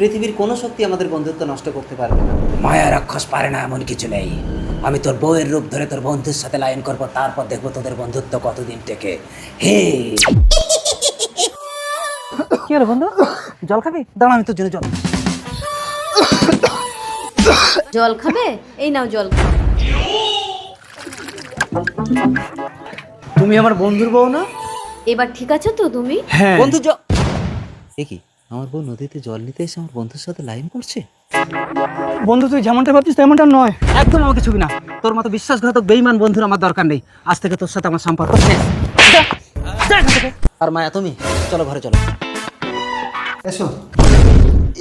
পৃথিবীর কোনো শক্তি আমাদের বন্ধুত্ব নষ্ট করতে পারবে না। মায়া রাক্ষস পারে না এমন কিছু নেই। আমি তোর বউয়ের রূপ ধরে তোর বন্ধুর সাথে লাইন করব, তারপর দেখবো তোদের বন্ধুত্ব কতদিন টেকে। হে কি হলো বন্ধু, জল খাবি? দাঁড়া, আমি তোর জন্য জল। জল খাবে? এই নাও জল। তুমি আমার বন্ধুর বউ না? এবার ঠিক আছো তো তুমি? হ্যাঁ বন্ধু। এ কি, আমার বউ নদীতে জল নিতে এসে আমার বন্ধুর সাথে লাইন করছে? বন্ধু তুই যেমনটা ভাবছিস তেমনটা নয়। একদম আমাকে ছবি না। তোর মতো বিশ্বাসঘাতক বেঈমান বন্ধুর আমার দরকার নেই। আজ থেকে তোর সাথে আমার সম্পর্ক শেষ। যা, যা এখান থেকে। আর মায়া, তুমি চলো ঘরে চলো। এসো।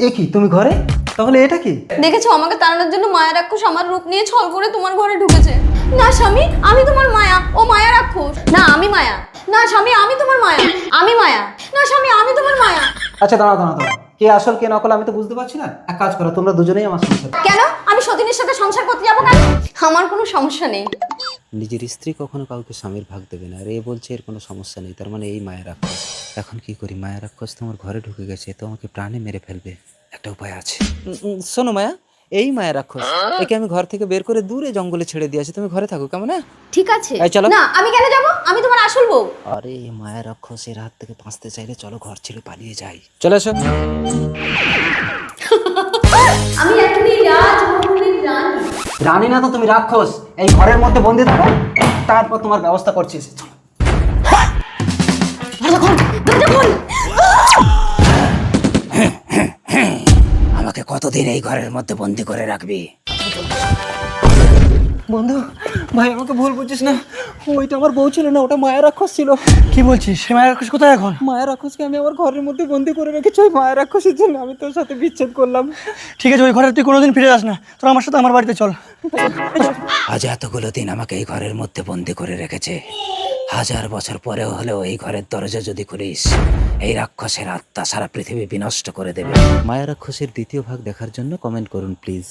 এ কি, তুমি ঘরে? তাহলে এটা কি? দেখেছো, আমাকে তাড়ানোর জন্য মায়া রাক্ষস আমার রূপ নিয়ে ছল করে তোমার ঘরে ঢুকেছে। না স্বামী, আমি তোমার মায়া, ও মায়া রাক্ষস। না আমি মায়া। না স্বামী, আমি তোমার মায়া, আমি মায়া। না স্বামী, আমি তোমার মায়া। আচ্ছা দাঁড়াও দাঁড়াও দাঁড়াও, কে আসল কে নকল আমি তো বুঝতে পারছি না। এক কাজ করো, তোমরা দুজনেই আমার সংসার। কেন আমি সতীনের সাথে সংসার করতে যাবো কেন? আমার কোনো সমস্যা নেই। নিজের স্ত্রী কখনো কাউকে স্বামীর ভাগ দেবে না, আর এ বলছে এর কোনো সমস্যা নেই, তার মানে এই মায়া রাক্ষস। এখন কি করি? মায়া রাক্ষস তো আমার ঘরে ঢুকে গেছে, তো আমাকে প্রাণে মেরে ফেলবে। একটা উপায় আছে। শোনো মায়া, এই মায়া রাক্ষস, একে আমি ঘর থেকে বের করে দূরে জঙ্গলে ছেড়ে দিয়ে আসি। তুমি ঘরে থাকো, কেমন? না ঠিক আছে। এই চলো। না আমি কেন যাবো? আমি তোমার আসল বউ। আরে মায়া রাক্ষসের হাত থেকে বাঁচতে চাইলে চলো ঘর ছেড়ে পালিয়ে যাই। চলে এসো। আমি এখনই রাজমহলের রানী। রানী না তো তুমি রাক্ষস। এই ঘরের মধ্যে বন্দি থাকো, তারপর তোমার ব্যবস্থা করছিস। আমাকে কতদিন এই ঘরের মধ্যে বন্দি করে রাখবি? বন্ধু ভাই, আমাকে ভুল বুঝছিস না। ওইটা আমার বউ ছিল না, ওটা মায়া রাক্ষস ছিল। কি বলছিস? সে মায়ের রাক্ষস কোথায় এখন? মায়া রাক্ষসকে আমি আমার ঘরের মধ্যে বন্দি করে রেখেছি। ওই মায়া রাক্ষসের জন্য আমি তোর সাথে বিচ্ছেদ করলাম। ঠিক আছে, ওই ঘরে তুই কোনোদিন ফিরে যাস না। তোর আমার সাথে আমার বাড়িতে চল। আজ এতগুলো দিন আমাকে এই ঘরের মধ্যে বন্দি করে রেখেছে। 1000 বছর পরেও হলেও এই ঘরের দরজা যদি খুলিস, এই রাক্ষসের আত্মা সারা পৃথিবী বিনষ্ট করে দেবে। মায়া রাক্ষসের দ্বিতীয় ভাগ দেখার জন্য কমেন্ট করুন প্লিজ।